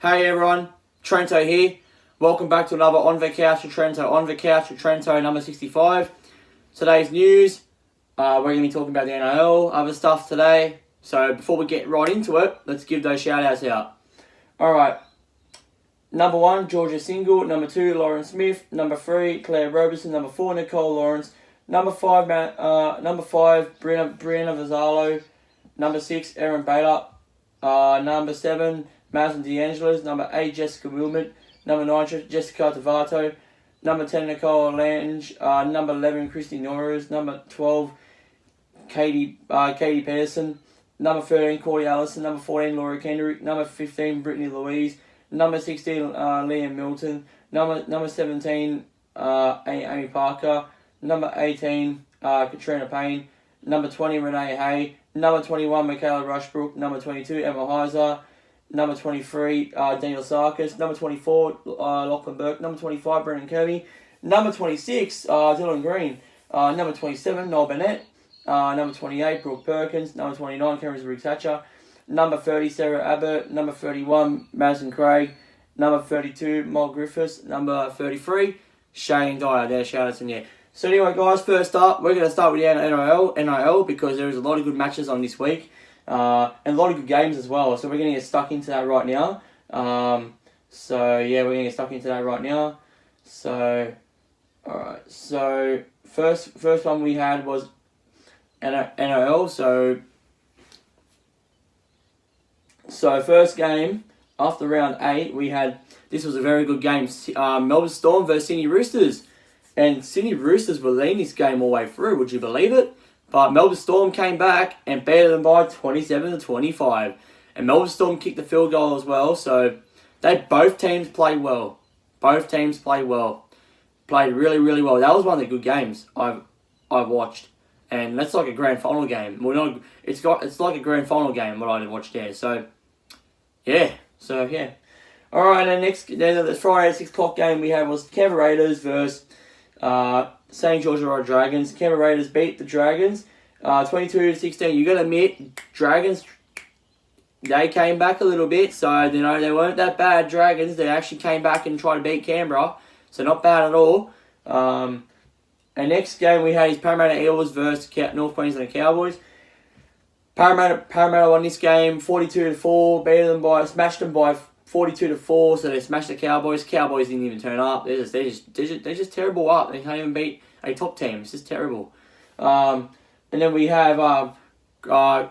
Hey everyone, Trent'O here. Welcome back to another On the Couch with Trent'O. On the Couch with Trent'O number 65. Today's news, we're going to be talking about the NRL, other stuff today. So before we get right into it, let's give those shout outs out. Alright, number 1, Georgia Single. Number 2, Lauren Smith. Number 3, Claire Robertson. Number 4, Nicole Lawrence. Number 5, Brianna Vazzalo. Number 6, Erin Baylor. Number 7, Madison D'Angelo's. Number 8, Jessica Wilmot. Number 9, Jessica Tavato. Number 10, Nicole Lange. Number 11, Christy Norris. Number 12, Katie Pedersen. Number 13, Cordy Allison. Number 14, Laura Kendrick. Number 15, Brittany Louise. Number 16, Liam Milton. Number 17, Amy Parker. Number 18, Katrina Payne. Number 20, Renee Hay. Number 21, Michaela Rushbrook. Number 22, Emma Heiser. Number 23, Daniel Sarkis. Number 24, Lachlan Burke. Number 25, Brendan Kirby. Number 26, Dylan Green. Number 27, Noel Bennett. Number 28, Brooke Perkins. Number 29, Cameron Briggs-Hatcher. Number 30, Sarah Abbott. Number 31, Madison Craig. Number 32, Molly Griffiths. Number 33, Shane Dyer. There, shout outs in there. So anyway, guys, first up, we're going to start with the NRL because there is a lot of good matches on this week. And a lot of good games as well. So we're going to get stuck into that right now. We're going to get stuck into that right now. So, alright. So, first one we had was NRL. So first game, after round 8, we had, this was a very good game. Melbourne Storm versus Sydney Roosters. And Sydney Roosters were leading this game all the way through, would you believe it? But Melbourne Storm came back and beat them by 27-25. And Melbourne Storm kicked the field goal as well, so both teams played well. Both teams played well. Played really, really well. That was one of the good games I've watched. And that's like a grand final game. It's like a grand final game what I watched there. So yeah. Alright, then the Friday 6 o'clock game we had was Canberra Raiders versus St. George Dragons. Canberra Raiders beat the Dragons 22-16. You gotta admit, Dragons, they came back a little bit, so they weren't that bad. Dragons, they actually came back and tried to beat Canberra, so not bad at all. And next game we had is Parramatta Eels versus North Queensland Cowboys. Parramatta won this game 42-4, smashed them by 42-4, so they smashed the Cowboys. Cowboys didn't even turn up. They're just terrible up. They can't even beat a top team. It's just terrible. And then we have Cronulla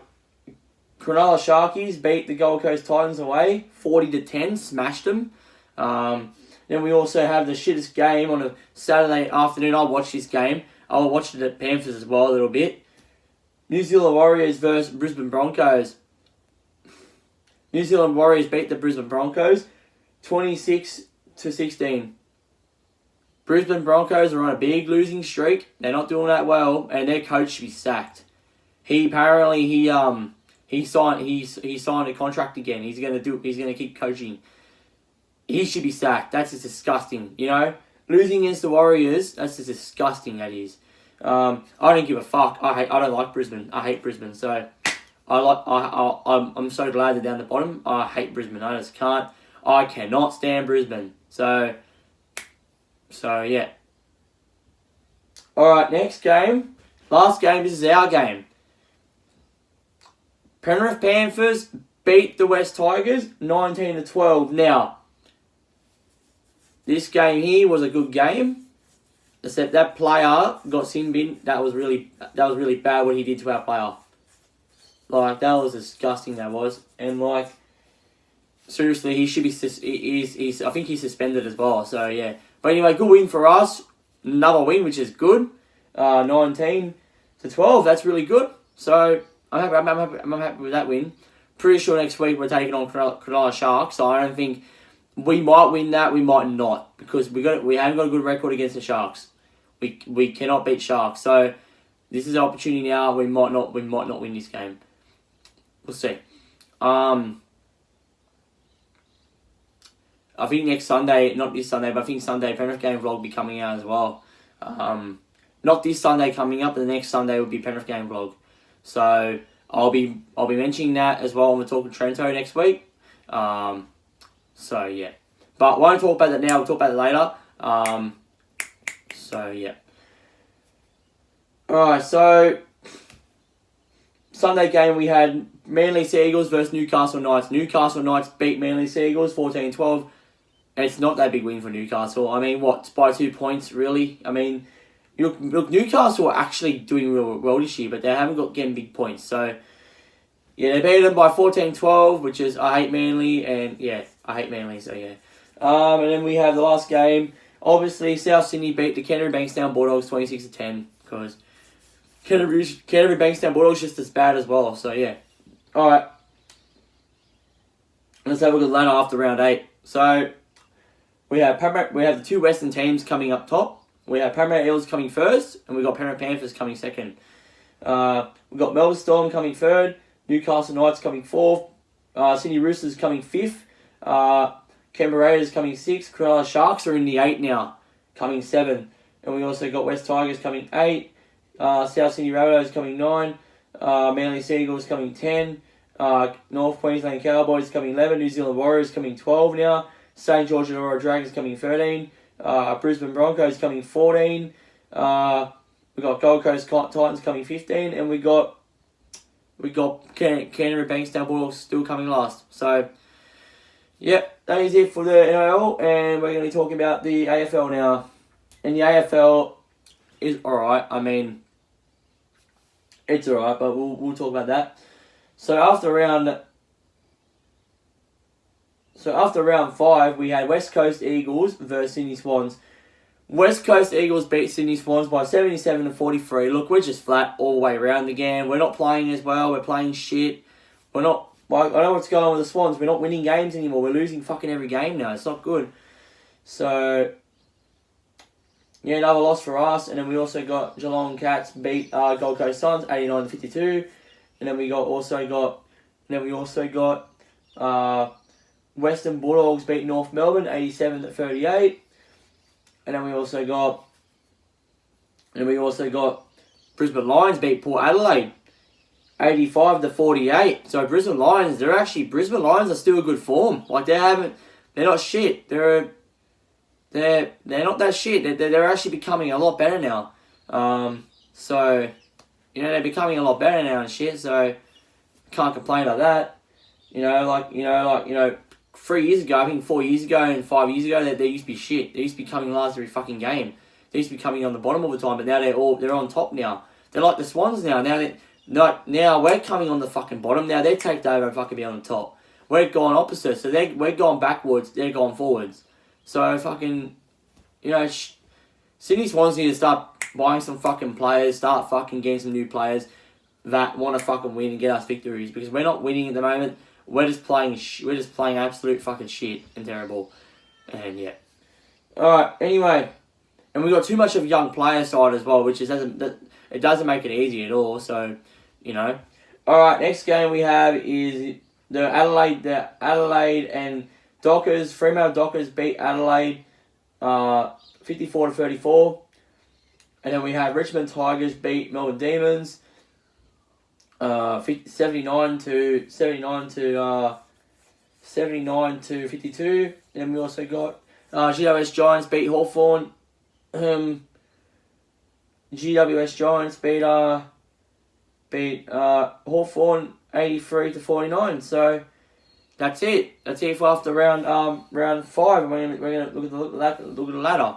Sharkies beat the Gold Coast Titans away 40-10, smashed them. Then we also have the shittest game on a Saturday afternoon. I watched this game. I watched it at Panthers as well a little bit. New Zealand Warriors versus Brisbane Broncos. New Zealand Warriors beat the Brisbane Broncos 26-16. Brisbane Broncos are on a big losing streak. They're not doing that well, and their coach should be sacked. He signed a contract again. He's gonna keep coaching. He should be sacked. That's just disgusting. Losing against the Warriors, that's just disgusting. That is. I don't give a fuck. I don't like Brisbane. I hate Brisbane. So I'm so glad they're down the bottom. I hate Brisbane. I just can't. I cannot stand Brisbane. So yeah. Alright, next game. Last game, this is our game. Penrith Panthers beat the West Tigers 19-12. Now, this game here was a good game. Except that player got sin bin. That was really bad what he did to our player. Like, that was disgusting, that was. And, like, seriously, he should be... I think he's suspended as well, so, yeah. But anyway, good win for us. Another win, which is good. 19-12, that's really good. So, I'm happy with that win. Pretty sure next week we're taking on Cronulla Sharks, so I don't think... We might win that, we might not. Because we haven't got a good record against the Sharks. We cannot beat Sharks. So, this is an opportunity now. We might not win this game. We'll see. I think next Sunday, not this Sunday, but I think Sunday, Penrith game vlog will be coming out as well. Not this Sunday coming up, but the next Sunday will be Penrith game vlog. So I'll be mentioning that as well when we're talking Trent'O next week. So, yeah. But we won't talk about that now. We'll talk about it later. So, yeah. Alright, so Sunday game we had Manly Sea Eagles versus Newcastle Knights. Newcastle Knights beat Manly Sea Eagles 14-12. It's not that big win for Newcastle. I mean, what, by 2 points, really? I mean, look, Newcastle are actually doing real well this year, but they haven't got getting big points. So, yeah, they beat them by 14-12, which is, I hate Manly, and yeah, I hate Manly, so yeah. And then we have the last game. Obviously, South Sydney beat the Canterbury Bankstown Bulldogs 26-10, because Canterbury Bankstown Bulldogs just as bad as well, so yeah. Alright. Let's have a good ladder after round 8. So, we have the two Western teams coming up top. We have Parramatta Eels coming first, and we've got Parramatta Panthers coming second. We've got Melbourne Storm coming third, Newcastle Knights coming fourth, Sydney Roosters coming fifth, Canberra Raiders coming sixth, Cronulla Sharks are in the 8 now, coming 7. And we also got West Tigers coming 8, South Sydney Rabbitohs coming 9, Manly Sea Eagles coming 10, North Queensland Cowboys coming 11, New Zealand Warriors coming 12 now, St. George and Aurora Dragons coming 13, Brisbane Broncos coming 14, we got Gold Coast Titans coming 15, and we got Canterbury Bankstown Bulldogs still coming last. So, yep, that is it for the NRL, and we're going to be talking about the AFL now. And the AFL is alright. I mean, it's alright, but we'll talk about that. So after round 5, we had West Coast Eagles versus Sydney Swans. West Coast Eagles beat Sydney Swans by 77-43. Look, we're just flat all the way around again. We're not playing as well. We're playing shit. We're not... I know what's going on with the Swans. We're not winning games anymore. We're losing fucking every game now. It's not good. So, yeah, another loss for us. And then we also got Geelong Cats beat Gold Coast Suns 89-52. And then we also got Western Bulldogs beat North Melbourne 87-38. And then we also got Brisbane Lions beat Port Adelaide 85-48. So Brisbane Lions are still a good form. Like they're not shit. They're not that shit. They're actually becoming a lot better now. So they're becoming a lot better now and shit. So can't complain about that. 3 years ago, I think 4 years ago and 5 years ago, they used to be shit. They used to be coming last every fucking game. They used to be coming on the bottom all the time, but now they're on top now. They're like the Swans now. Now we're coming on the fucking bottom. Now they're taken over and fucking be on the top. We're going opposite. So we're going backwards. They're going forwards. So fucking, Sydney Swans need to start buying some fucking players. Start fucking getting some new players that want to fucking win and get us victories, because we're not winning at the moment. We're just playing absolute fucking shit and terrible. And yeah. Alright, anyway. And we got too much of a young player side as well, which doesn't make it easy at all. So, Alright, next game we have is the Adelaide and Dockers. Fremantle Dockers beat Adelaide 54-34. And then we have Richmond Tigers beat Melbourne Demons 79-52. Then we also got GWS Giants beat Hawthorn. GWS Giants beat Hawthorn 83-49. So that's it. That's it for after round 5. And we're gonna look at the ladder.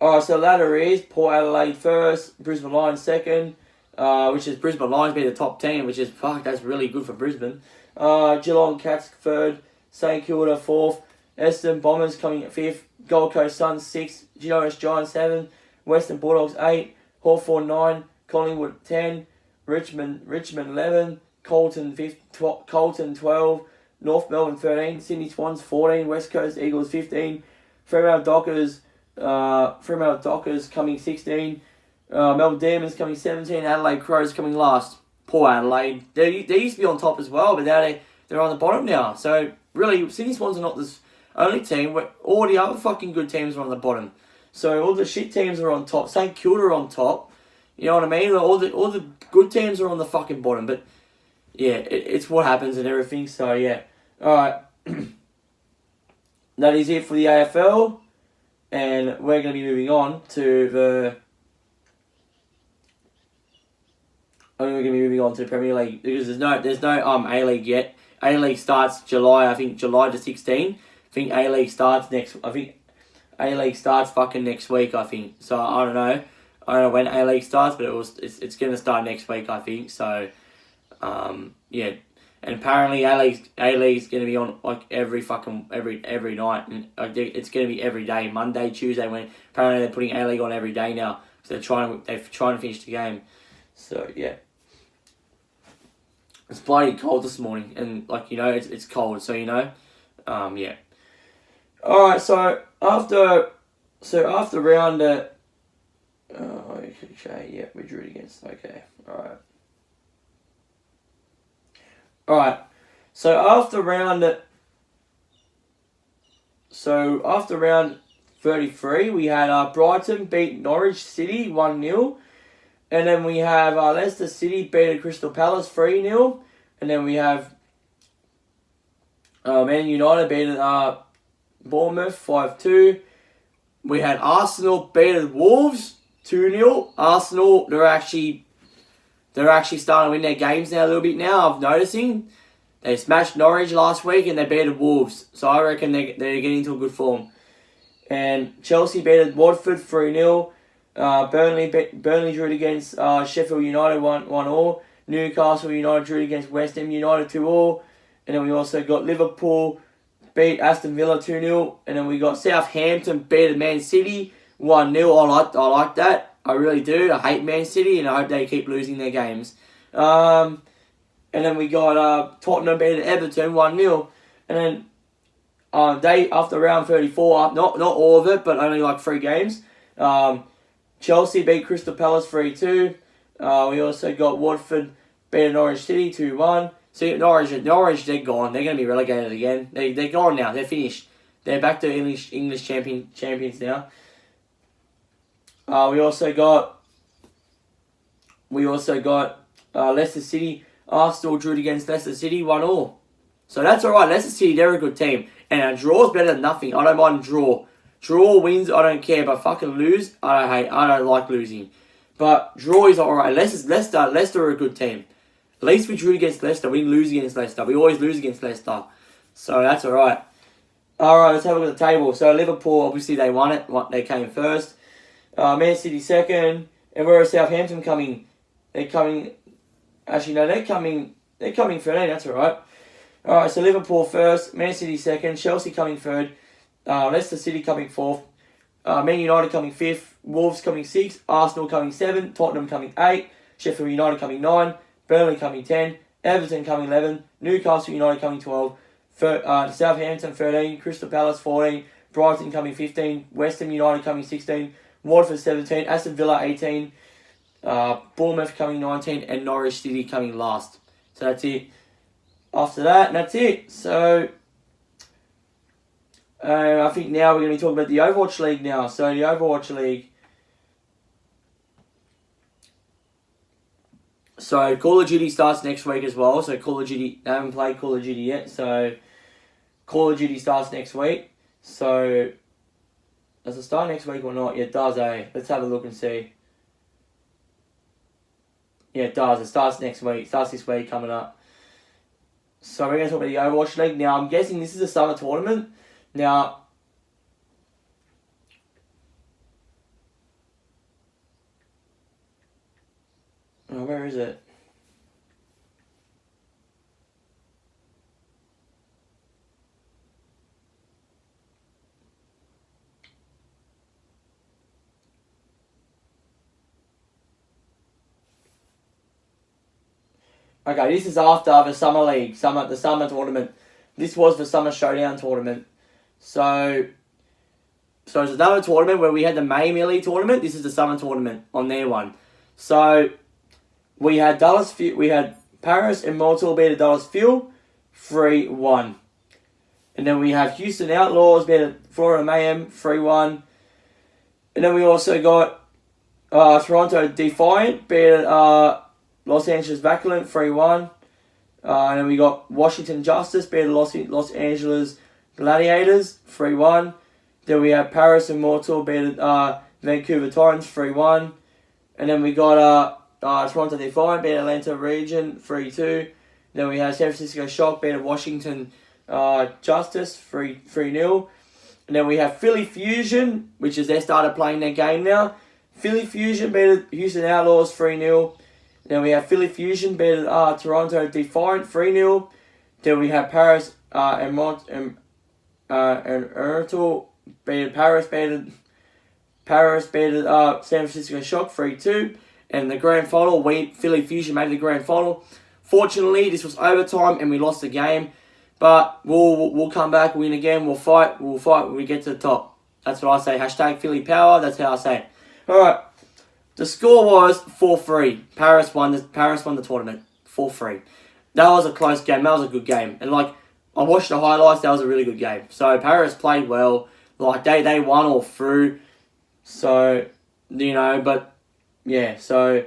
Alright, so the ladder is Port Adelaide first, Brisbane Lions second. Which is Brisbane Lions being the top team, which is, that's really good for Brisbane. Geelong Cats third, St Kilda fourth, Essendon Bombers coming at fifth, Gold Coast Suns sixth, GWS Giants 7, Western Bulldogs 8, Hawthorn 9, Collingwood 10, Richmond 11, Colton 12, North Melbourne 13, Sydney Swans 14, West Coast Eagles 15, Fremantle Dockers coming 16, Melbourne Demons coming 17, Adelaide Crows coming last. Poor Adelaide. They used to be on top as well, but now they're on the bottom now. So, really, Sydney Swans are not this only team. Where all the other fucking good teams are on the bottom. So, all the shit teams are on top. St Kilda are on top. You know what I mean? All the good teams are on the fucking bottom. But, yeah, it's what happens and everything. So, yeah. Alright. that is it for the AFL, and we're going to be moving on to the. We're going to be moving on to the Premier League because there's no A-League yet. A-League starts July, I think July the 16th. I think A-League starts fucking next week, I think. So I don't know when A-League starts, but it's going to start next week, I think. So yeah. And apparently A-League's going to be on like every night, and it's going to be every day, Monday, Tuesday. When apparently they're putting A-League on every day now, so they're trying to finish the game. So yeah. It's bloody cold this morning, and it's cold, so yeah. All right, so after round okay, we drew it against. Okay, all right. So after round 33, we had Brighton beat Norwich City 1-0. And then we have Leicester City beat Crystal Palace 3-0. And then we have Man United beat Bournemouth 5-2. We had Arsenal beat Wolves 2-0. Arsenal, they're actually starting to win their games now a little bit now. I'm noticing. They smashed Norwich last week and they beat Wolves. So I reckon they're getting into a good form. And Chelsea beat Watford 3-0. Burnley drew it against Sheffield United 1-1. Newcastle United drew it against West Ham United 2-2. And then we also got Liverpool beat Aston Villa 2-0. And then we got Southampton beat Man City 1-0. I like that. I really do. I hate Man City and I hope they keep losing their games. And then we got Tottenham beat Everton 1-0. And then after round 34, not all of it, but only like 3 games. Chelsea beat Crystal Palace 3-2. We also got Watford beat Norwich City 2-1. See, Norwich, they're gone. They're going to be relegated again. They're gone now. They're finished. They're back to English champions now. We also got Leicester City. Arsenal drew it against Leicester City 1-1. So that's all right. Leicester City, they're a good team, and a draw is better than nothing. I don't mind draw. Draw wins, I don't care, but fucking lose, I don't like losing. But draw is alright. Leicester are a good team. At least we drew against Leicester. We didn't lose against Leicester. We always lose against Leicester. So that's alright. Alright, let's have a look at the table. So Liverpool, obviously they won it. They came first. Man City second. And where is Southampton coming? They're coming 13. That's alright. Alright, so Liverpool first. Man City second. Chelsea coming third. Leicester City coming fourth. Man United coming fifth. Wolves coming sixth. Arsenal coming 7th. Tottenham coming 8th. Sheffield United coming 9. Burnley coming 10. Everton coming 11. Newcastle United coming 12. Southampton 13. Crystal Palace 14. Brighton coming 15. West Ham United coming 16. Watford 17. Aston Villa 18. Bournemouth coming 19. And Norwich City coming last. So that's it. After that, and that's it. So I think now we're going to be talking about the Overwatch League now. So the Overwatch League. So Call of Duty starts next week as well. So Call of Duty, I haven't played Call of Duty yet. So Call of Duty starts next week. So does it start next week or not? Yeah, it does, eh? Let's have a look and see. Yeah, it does. It starts next week. It starts this week coming up. So we're going to talk about the Overwatch League. Now, I'm guessing this is a summer tournament. Now, where is it? Okay, this is after the Summer League, the Summer Tournament. This was the Summer Showdown Tournament. So it's another tournament where we had the May Melee Tournament. This is the Summer Tournament on their one. So we had Paris and Montreal beat Dallasville 3-1. And then we have Houston Outlaws beat Florida Mayhem 3-1. And then we also got Toronto Defiant beat Los Angeles Vacillant 3-1. And then we got Washington Justice beat Los Angeles Gladiators 3-1. Then we have Paris Immortal beat Vancouver Titans 3-1. And then we got Toronto Defiant beat Atlanta Region 3-2. Then we have San Francisco Shock beat Washington Justice 3-0. And then we have Philly Fusion, which is they started playing their game now. Philly Fusion beat Houston Outlaws 3-0. Then we have Philly Fusion beat Toronto Defiant 3-0. Then we have Paris and Ertel beat Paris beat San Francisco Shock 3-2. And the grand final, Philly Fusion made the grand final. Fortunately, this was overtime and we lost the game. But we'll come back, win again, we'll fight when we get to the top. That's what I say. Hashtag Philly Power, that's how I say it. Alright. The score was 4-3. Paris won the tournament. 4-3. That was a close game. That was a good game. And I watched the highlights, that was a really good game. So Paris played well. They won all through. So, but yeah, so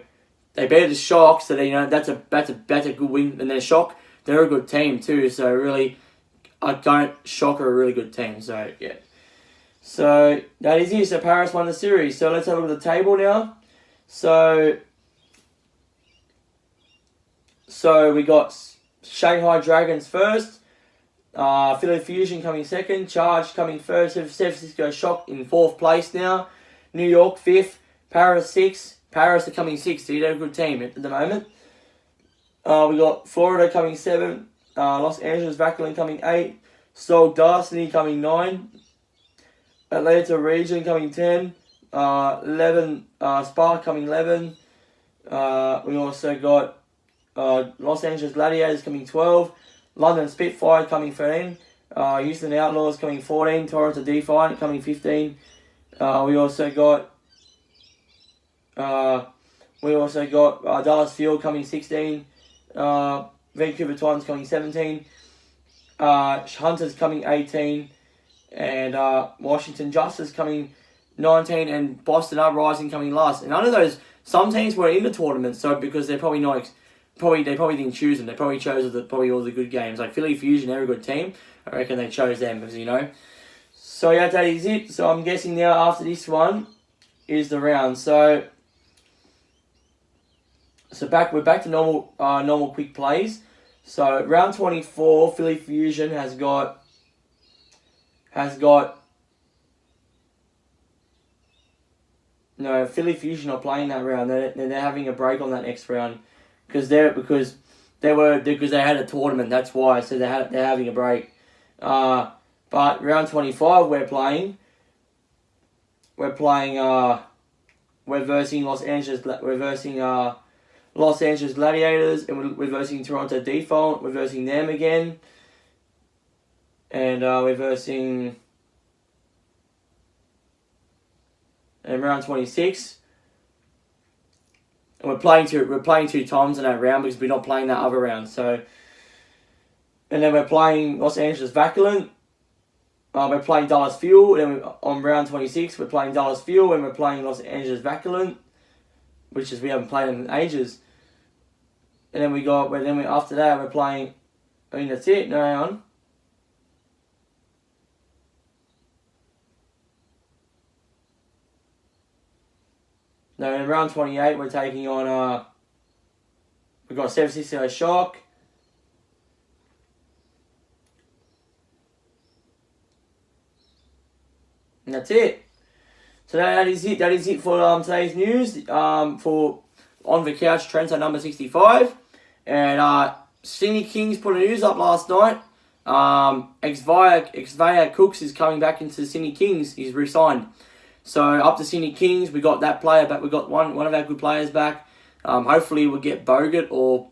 they beat the Shock, so that's a good win. And then Shock, they're a good team too, so really, Shock are a really good team, so yeah. So that is it, so Paris won the series. So let's have a look at the table now. So we got Shanghai Dragons first, Philly Fusion coming second, Charge coming third, San Francisco Shock in fourth place now, New York fifth, Paris sixth. Paris are coming sixth, so they're a good team at the moment. We got Florida coming 7th, Los Angeles Vaqueline coming 8th, Seoul Destiny coming 9th, Atlanta Region coming 10, 11, Spark coming 11. We also got Los Angeles Gladiators coming 12, London Spitfire coming 13, Houston Outlaws coming 14, Toronto Defiant coming 15. We also got Dallas Fuel coming 16. Vancouver Titans coming 17. Hunters coming 18. And Washington Justice coming 19. And Boston Uprising coming last. And none of those, some teams were in the tournament, so because they're probably not, they probably didn't choose them. They probably chose all the good games. Like Philly Fusion, they're a good team. I reckon they chose them because, So yeah, that is it. So I'm guessing now after this one is the round. So we're back to normal quick plays. So round 24, Philly Fusion has got no, Philly Fusion are playing that round. They're having a break on that next round because they had a tournament. That's why. So they're having a break. But round 25 we're versing Los Angeles Gladiators, and we're versing Toronto Default. We're versing them again. And we're versing in round 26. And we're playing two times in that round because we're not playing that other round. So, and then we're playing Los Angeles Vaqueline. We're playing Dallas Fuel. And then on round 26, we're playing Dallas Fuel, and we're playing Los Angeles Vaqueline, which is we haven't played them in ages. And then after that we're playing. That's it. No, hang on. No, in round 28 we're taking on we've got San Francisco Shock. And that's it. So that is it. That is it for today's news. For On the Couch, Trent'O number 65. And Sydney Kings put a news up last night. Xavier Cooks is coming back into Sydney Kings. He's re-signed. So up to Sydney Kings, we got that player back. We got one of our good players back. Hopefully we'll get Bogut or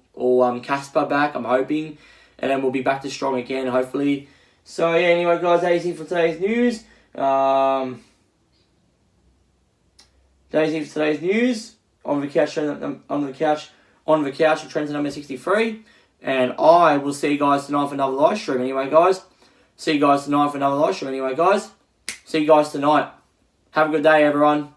Casper back. I'm hoping, and then we'll be back to strong again. Hopefully. So yeah. Anyway, guys, that's it for today's news. That's it for today's news. On the couch with Trent'O number 63. And I will see you guys tonight for another live stream. Anyway, guys. See you guys tonight for another live stream. Anyway, guys. See you guys tonight. Have a good day, everyone.